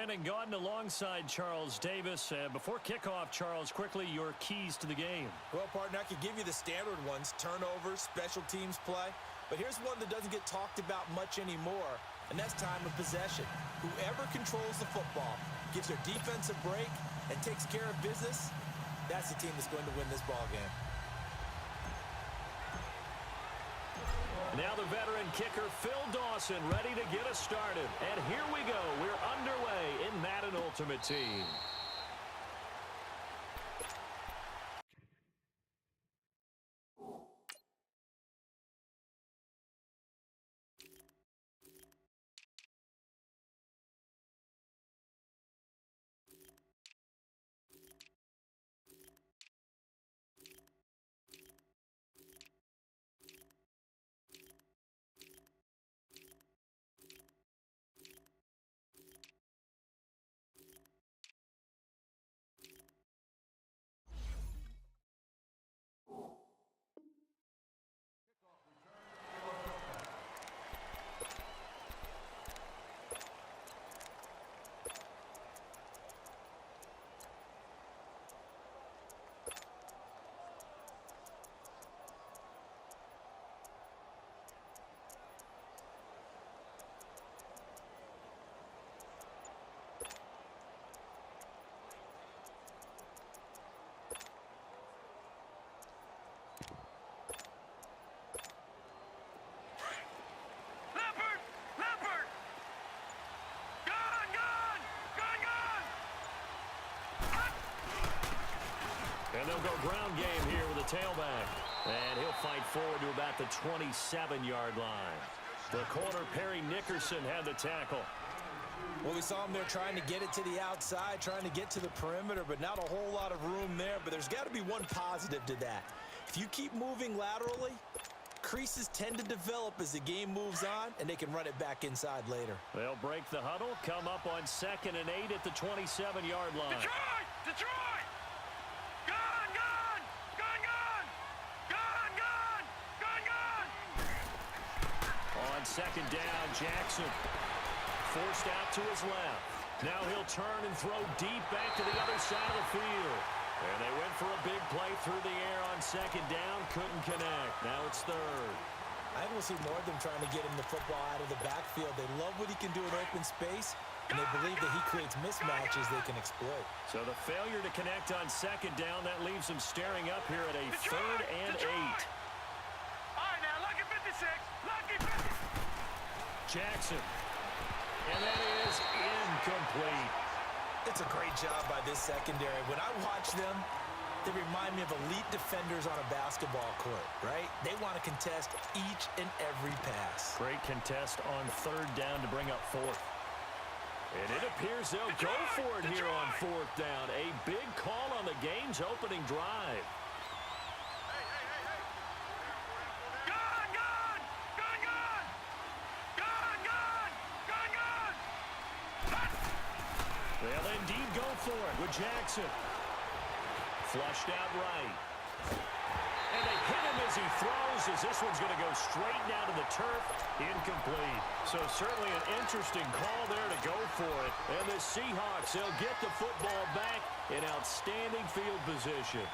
Brandon Gaudin alongside Charles Davis. Before kickoff, Charles, quickly your keys to the game. Well, partner, I could give you the standard ones, turnovers, special teams play. But here's one that doesn't get talked about much anymore, and that's time of possession. Whoever controls the football, gives their defense a break, and takes care of business, that's the team that's going to win this ball game. Now the veteran kicker, Phil Dawson, ready to get us started. And here we go. We're underway in Madden Ultimate Team. And they'll go ground game here with a tailback. And he'll fight forward to about the 27-yard line. The corner, Perry Nickerson, had the tackle. Well, we saw him there trying to get it to the outside, trying to get to the perimeter, but not a whole lot of room there. But there's got to be one positive to that. If you keep moving laterally, creases tend to develop as the game moves on, and they can run it back inside later. They'll break the huddle, come up on 2nd and 8 at the 27-yard line. Detroit! Detroit! Gone! Gone! Gone! Gone! Gone! Gone! Gone! Gone! On 2nd down, Jackson forced out to his left. Now he'll turn and throw deep back to the other side of the field. And they went for a big play through the air on 2nd down. Couldn't connect. Now it's 3rd. I think we'll see more of them trying to get him the football out of the backfield. They love what he can do in open space, and they believe that he creates mismatches they can exploit. So the failure to connect on 2nd down, that leaves him staring up here at a Detroit! 3rd and 8. All right, now, lucky 56. Lucky 50. Jackson. And that is incomplete. It's a great job by this secondary. When I watch them, they remind me of elite defenders on a basketball court, right? They want to contest each and every pass. Great contest on 3rd down to bring up 4th. And it appears they'll go for it here on 4th down. A big call on the game's opening drive. Gone! Gone! Gone! Gone! Gone! Gone! Gone! Gone! They'll indeed go for it with Jackson. Flushed out right. And they hit him as he throws, as this one's going to go straight down to the turf. Incomplete. So certainly an interesting call there to go for it. And the Seahawks, they'll get the football back in outstanding field position.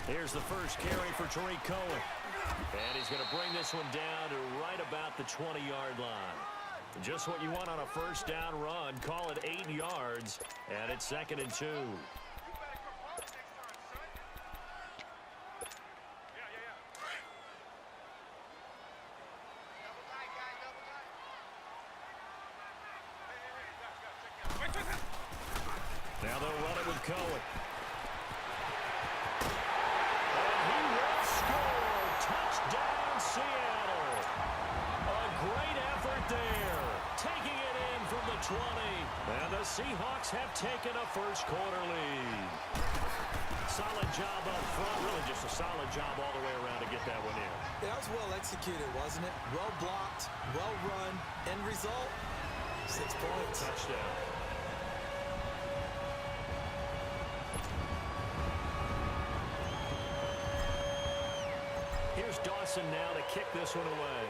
Here's the first carry for Tariq Cohen. And he's going to bring this one down to right about the 20-yard line. Just what you want on a 1st down run. Call it 8 yards. And it's 2nd and 2. Now they'll run it with Cohen. Touchdown, Seattle. A great effort there. Taking it in from the 20. And the Seahawks have taken a first-quarter lead. Solid job up front. Really just a solid job all the way around to get that one in. That was well executed, wasn't it? Well blocked, well run. End result, 6 points. Touchdown. Here's Dawson now to kick this one away.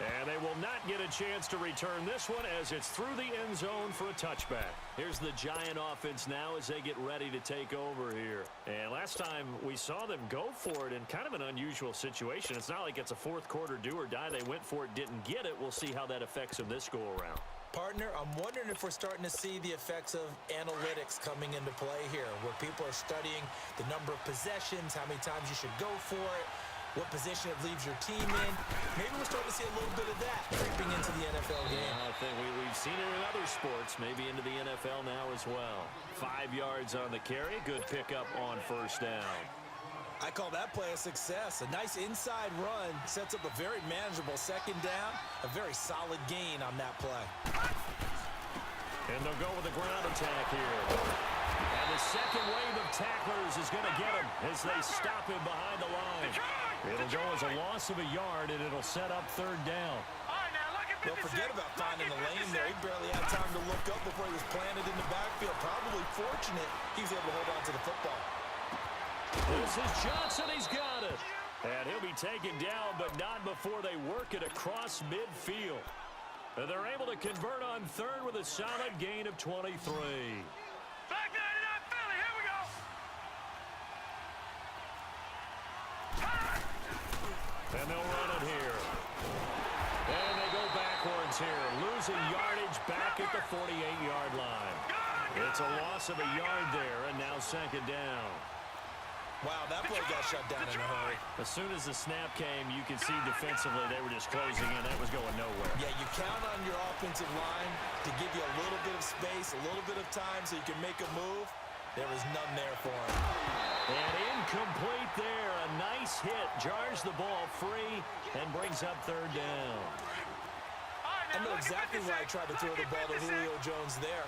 And they will not get a chance to return this one as it's through the end zone for a touchback. Here's the Giant offense now as they get ready to take over here. And last time we saw them go for it in kind of an unusual situation. It's not like it's a fourth quarter do or die. They went for it, didn't get it. We'll see how that affects them this go-around. Partner, I'm wondering if we're starting to see the effects of analytics coming into play here, where people are studying the number of possessions, how many times you should go for it, what position it leaves your team in. Maybe we're starting to see a little bit of that creeping into the NFL game. I think we've seen it in other sports, maybe into the NFL now as well. 5 yards on the carry, good pickup on first down. I call that play a success. A nice inside run sets up a very manageable second down, a very solid gain on that play. And they'll go with a ground attack here. And the second wave of tacklers is going to get him as they stop him behind the line. It'll go as a loss of a yard, and it'll set up third down. Don't forget about finding the lane there. He barely had time to look up before he was planted in the backfield. Probably fortunate he was able to hold on to the football. This is Johnson. He's got it. And he'll be taken down, but not before they work it across midfield. And they're able to convert on third with a solid gain of 23. Back 99 Philly, here we go. And they'll run it here. And they go backwards here, losing yardage back at the 48-yard line. It's a loss of a yard there, and now second down. Wow, that play got shut down in a hurry. As soon as the snap came, you can see defensively they were just closing in. That was going nowhere. Yeah, you count on your offensive line to give you a little bit of space, a little bit of time so you can make a move. There was none there for him. And incomplete there. A nice hit. Jars the ball free and brings up third down. I know exactly why I tried to throw the ball to Julio Jones there.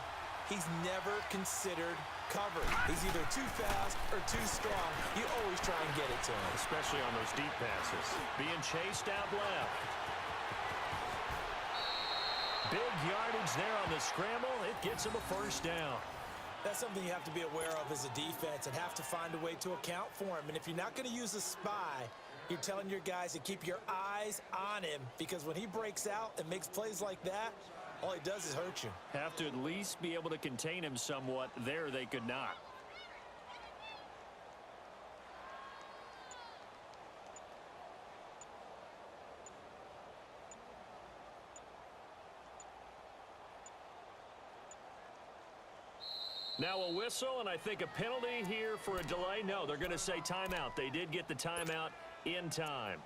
He's never considered covered. He's either too fast or too strong. You always try and get it to him. Especially on those deep passes. Being chased out left. Big yardage there on the scramble. It gets him a first down. That's something you have to be aware of as a defense and have to find a way to account for him. And if you're not going to use a spy, you're telling your guys to keep your eyes on him, because when he breaks out and makes plays like that, all he does is hurt you. Have to at least be able to contain him somewhat. There they could not. Now a whistle, and I think a penalty here for a delay. No, they're going to say timeout. They did get the timeout in time.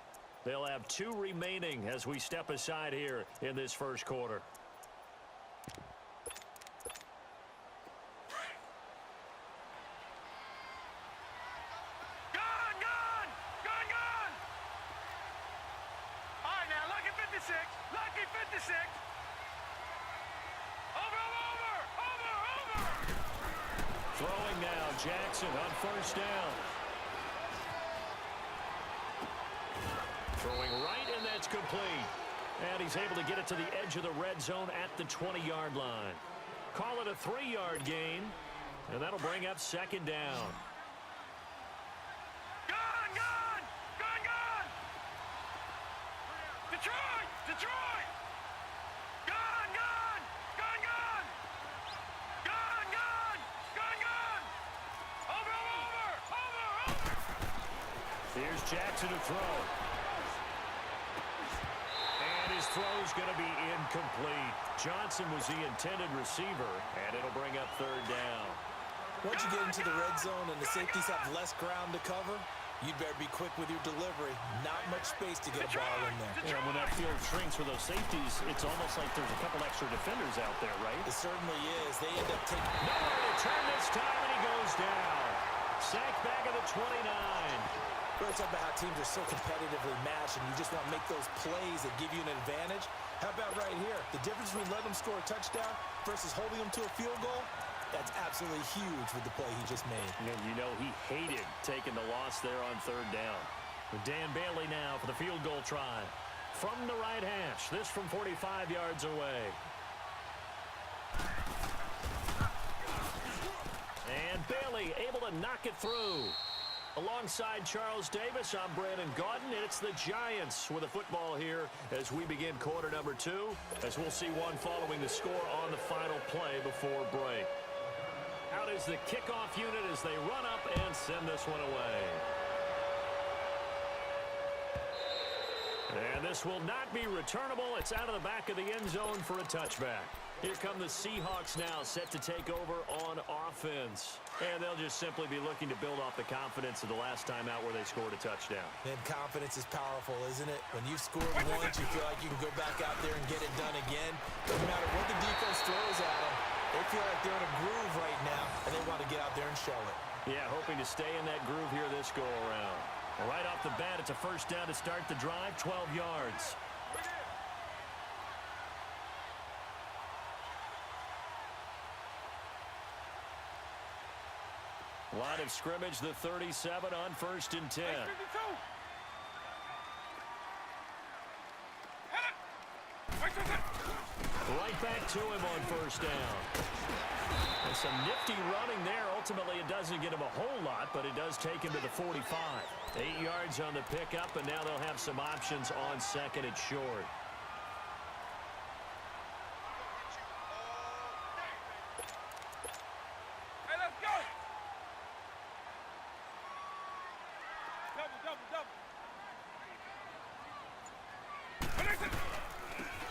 They'll have 2 remaining as we step aside here in this first quarter. Lucky 56. Over. Throwing now, Jackson on first down. Throwing right, and that's complete. And he's able to get it to the edge of the red zone at the 20-yard line. Call it a 3-yard gain, and that'll bring up second down. Detroit! Gone! Over! Here's Jackson to throw. And his throw's going to be incomplete. Johnson was the intended receiver, and it'll bring up third down. Once you get into the red zone and the safeties have less ground to cover, you'd better be quick with your delivery. Not much space to get a ball in there. Yeah, when that field shrinks for those safeties, it's almost like there's a couple extra defenders out there, right? It certainly is. They end up taking... Nowhere to turn this time, and he goes down. Sacked back at the 29. We're talking about how teams are so competitively matched, and you just want to make those plays that give you an advantage. How about right here? The difference between letting them score a touchdown versus holding them to a field goal, that's absolutely huge with the play he just made. And you know he hated taking the loss there on third down. Dan Bailey now for the field goal try. From the right hash, this from 45 yards away. And Bailey able to knock it through. Alongside Charles Davis, I'm Brandon Gaudin, and it's the Giants with the football here as we begin quarter number 2, as we'll see one following the score on the final play before break. Out is the kickoff unit as they run up and send this one away. And this will not be returnable. It's out of the back of the end zone for a touchback. Here come the Seahawks now, set to take over on offense. And they'll just simply be looking to build off the confidence of the last time out where they scored a touchdown. And confidence is powerful, isn't it? When you've scored once, you feel like you can go back out there and get it done again. No matter what the defense throws at them, they feel like they're in a groove right now, and they want to get out there and show it. Yeah, hoping to stay in that groove here this go-around. Right off the bat, it's a first down to start the drive, 12 yards. Line of scrimmage, the 37 on 1st and 10. Right back to him on 1st down. And some nifty running there. Ultimately, it doesn't get him a whole lot, but it does take him to the 45. 8 yards on the pickup, and now they'll have some options on 2nd and short.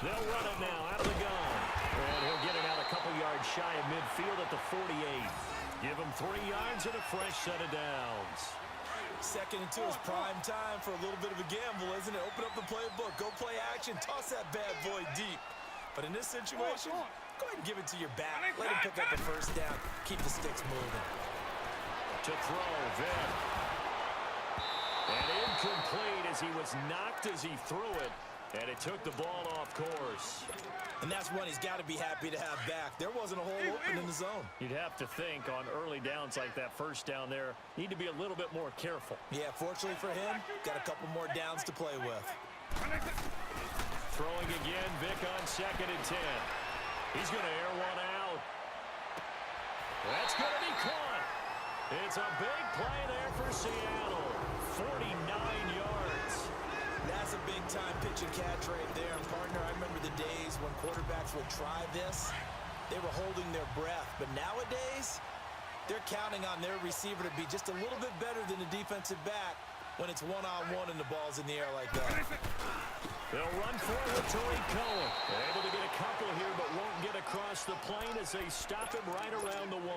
They'll run it now out of the gun. And he'll get it out a couple yards shy of midfield at the 48. Give him 3 yards and a fresh set of downs. 2nd and 2 is prime time for a little bit of a gamble, isn't it? Open up the playbook, go play action, toss that bad boy deep. But in this situation, go ahead and give it to your back. Let him pick up the 1st down. Keep the sticks moving. To throw, Vic. And incomplete as he was knocked as he threw it. And it took the ball off course. And that's one he's got to be happy to have back. There wasn't a hole open in the zone. You'd have to think on early downs like that 1st down there, need to be a little bit more careful. Yeah, fortunately for him, got a couple more downs to play with. Throwing again, Vic on 2nd and 10. He's going to air one out. That's going to be caught. It's a big play there for Seattle. 49 yards. That's a big-time pitch and catch right there. And, partner, I remember the days when quarterbacks would try this. They were holding their breath. But nowadays, they're counting on their receiver to be just a little bit better than the defensive back when it's one-on-one and the ball's in the air like that. They'll run forward to Cohen. They're able to get a couple here, but won't get across the plane as they stop him right around the 1.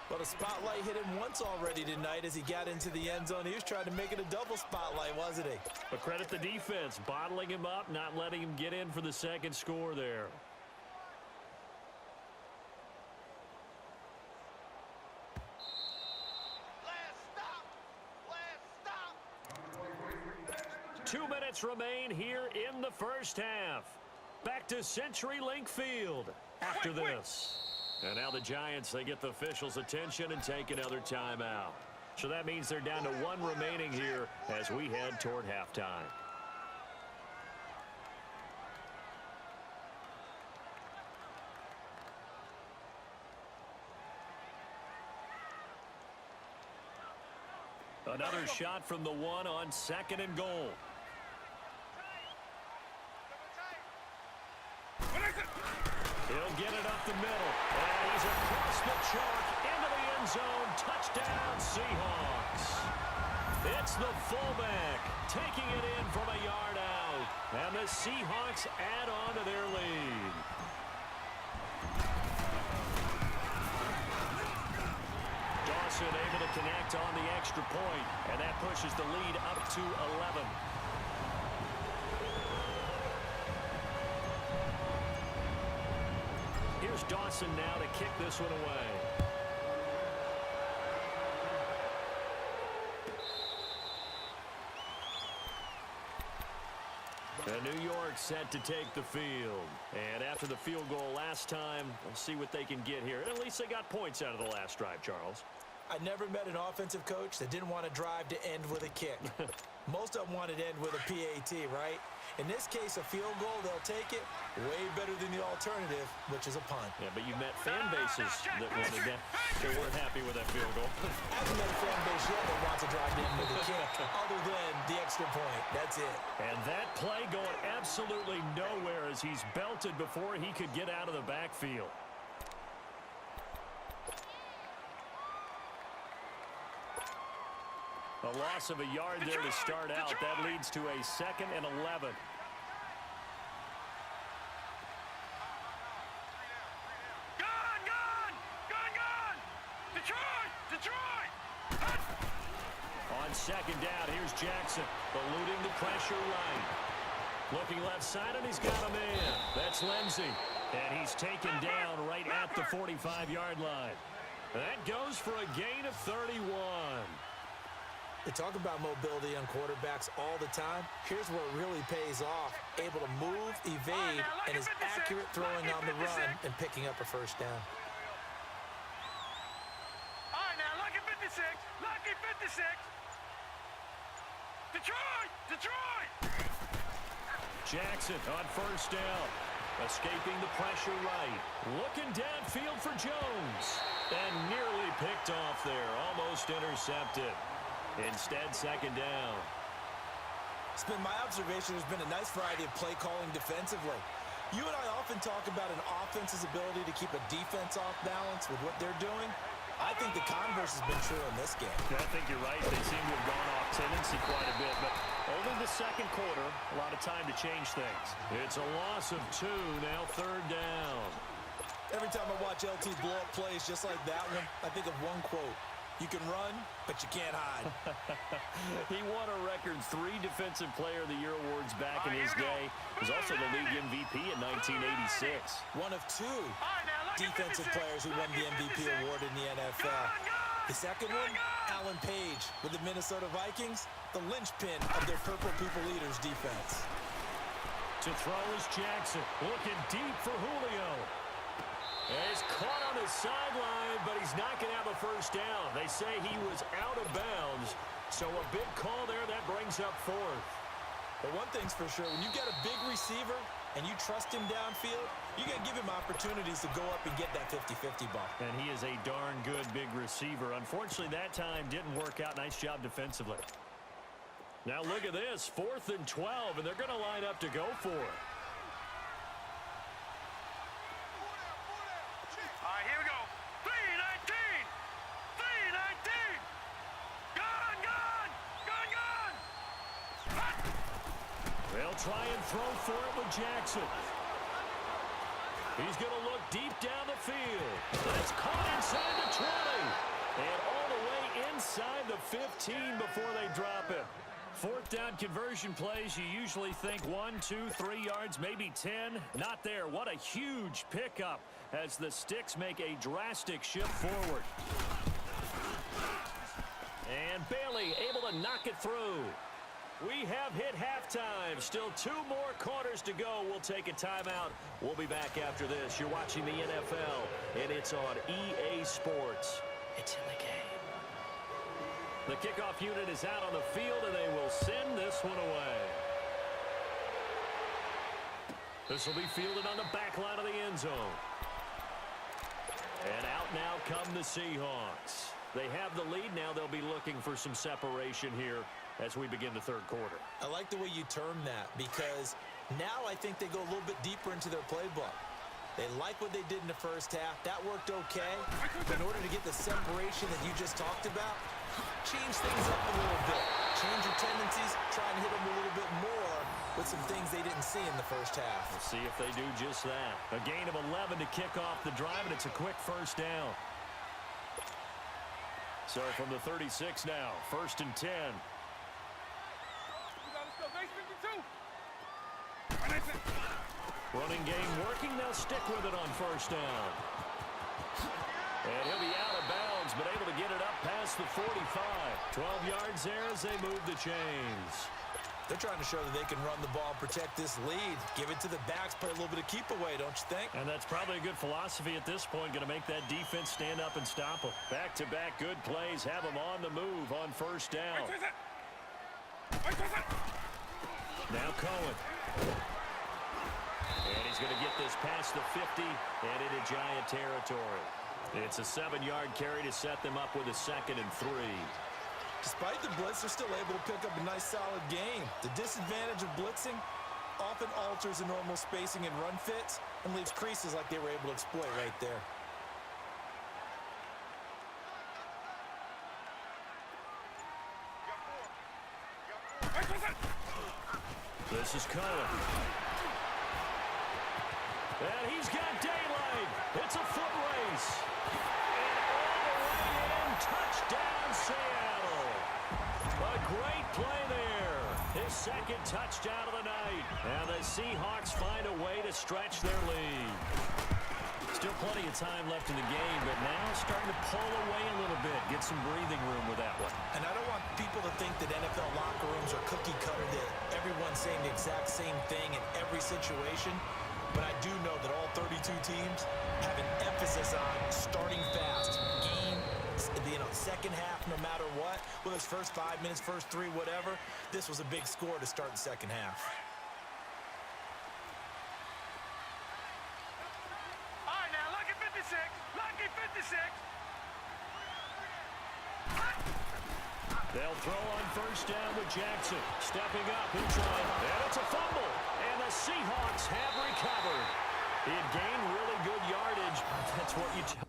Well, the spotlight hit him once already tonight as he got into the end zone. He was trying to make it a double spotlight, wasn't he? But credit the defense, bottling him up, not letting him get in for the 2nd score there. Last stop. 2 minutes remain here in the 1st half. Back to CenturyLink Field after this. And now the Giants, they get the officials' attention and take another timeout. So that means they're down to 1 remaining here as we head toward halftime. Another shot from the 1 on 2nd and goal. He'll get it up the middle. And he's across the chalk into the end zone. Touchdown, Seahawks. It's the fullback taking it in from a yard out. And the Seahawks add on to their lead. Dawson able to connect on the extra point. And that pushes the lead up to 11. Here's Dawson now to kick this one away. And New York set to take the field. And after the field goal last time, we'll see what they can get here. At least they got points out of the last drive, Charles. I never met an offensive coach that didn't want to drive to end with a kick. Most of them wanted to end with a PAT, right? In this case, a field goal, they'll take it. Way better than the alternative, which is a punt. Yeah, but you've met fan bases that wanted that. They weren't happy with that field goal. I haven't met a fan base yet that wants to drive to end with a kick, other than the extra point. That's it. And that play going absolutely nowhere as he's belted before he could get out of the backfield. A loss of a yard there to start out. That leads to a 2nd and 11. Gone! Detroit! On 2nd down, here's Jackson, eluding the pressure right. Looking left side, and he's got a man. That's Lindsey. And he's taken down right at the 45-yard line. That goes for a gain of 31. They talk about mobility on quarterbacks all the time. Here's where it really pays off. Able to move, evade, and is accurate throwing on the run and picking up a first down. All right, now, lucky 56. Lucky 56. Detroit! Jackson on 1st down. Escaping the pressure right. Looking downfield for Jones. And nearly picked off there. Almost intercepted. Instead, 2nd down. It's been my observation there's been a nice variety of play calling defensively. You and I often talk about an offense's ability to keep a defense off balance with what they're doing. I think the converse has been true in this game. I think you're right. They seem to have gone off tendency quite a bit, but only the 2nd quarter, a lot of time to change things. It's a loss of 2, now 3rd down. Every time I watch LT blow up plays just like that one, I think of one quote. You can run, but you can't hide. He won a record 3 Defensive Player of the Year awards back in his day. He was also the league MVP in 1986. One of 2 defensive players who won the MVP award in the NFL. The second one, Alan Page with the Minnesota Vikings, the linchpin of their Purple People Eaters defense. To throw is Jackson, looking deep for Julio. He's caught on the sideline, but he's not going to have a first down. They say he was out of bounds, so a big call there. That brings up 4th. But one thing's for sure, when you get a big receiver and you trust him downfield, you're going to give him opportunities to go up and get that 50-50 ball. And he is a darn good big receiver. Unfortunately, that time didn't work out. Nice job defensively. Now look at this, 4th and 12, and they're going to line up to go for it. All right, here we go. 3-19. Gone. They'll try and throw for it with Jackson. He's going to look deep down the field. That's caught inside the 20. And all the way inside the 15 before they drop it. 4th down conversion plays, you usually think 1, 2, 3 yards, maybe 10. Not there. What a huge pickup as the Sticks make a drastic shift forward. And Bailey able to knock it through. We have hit halftime. Still 2 more quarters to go. We'll take a timeout. We'll be back after this. You're watching the NFL, and it's on EA Sports. It's in the game. The kickoff unit is out on the field, and they will send this one away. This will be fielded on the back line of the end zone. And out now come the Seahawks. They have the lead now. They'll be looking for some separation here as we begin the 3rd quarter. I like the way you term that because now I think they go a little bit deeper into their playbook. They like what they did in the first half. That worked okay. But in order to get the separation that you just talked about, change things up a little bit. Change your tendencies. Try and hit them a little bit more with some things they didn't see in the first half. We'll see if they do just that. A gain of 11 to kick off the drive, and it's a quick first down. So from the 36 now, 1st and 10. Running game working. They'll stick with it on 1st down. And he'll be out of bounds, but able to get it up past the 45. 12 yards there as they move the chains. They're trying to show that they can run the ball and protect this lead. Give it to the backs, play a little bit of keep away, don't you think? And that's probably a good philosophy at this point. Going to make that defense stand up and stop them. Back-to-back good plays. Have them on the move on first down. Now Cohen. And he's going to get this past the 50 and into Giant territory. It's a 7-yard carry to set them up with a 2nd and 3. Despite the blitz, they're still able to pick up a nice, solid game. The disadvantage of blitzing often alters the normal spacing and run fits and leaves creases like they were able to exploit right there. This is Cohen. And he's got daylight. It's a foot race. And all the way in. Touchdown, Seattle. A great play there. His 2nd touchdown of the night. And the Seahawks find a way to stretch their lead. Still plenty of time left in the game, but now starting to pull away a little bit. Get some breathing room with that one. And I don't want people to think that NFL locker rooms are cookie cutter, that everyone's saying the exact same thing in every situation. But I do know that all 32 teams have an emphasis on starting fast. Game, second half, no matter what. Whether it's first 5 minutes, first 3, whatever. This was a big score to start the second half. All right, now, lucky 56. Lucky 56. They'll throw on first down with Jackson. Stepping up, he'll try. And it's a fumble. And the Seahawks have recovered. He had gained really good yardage. That's what you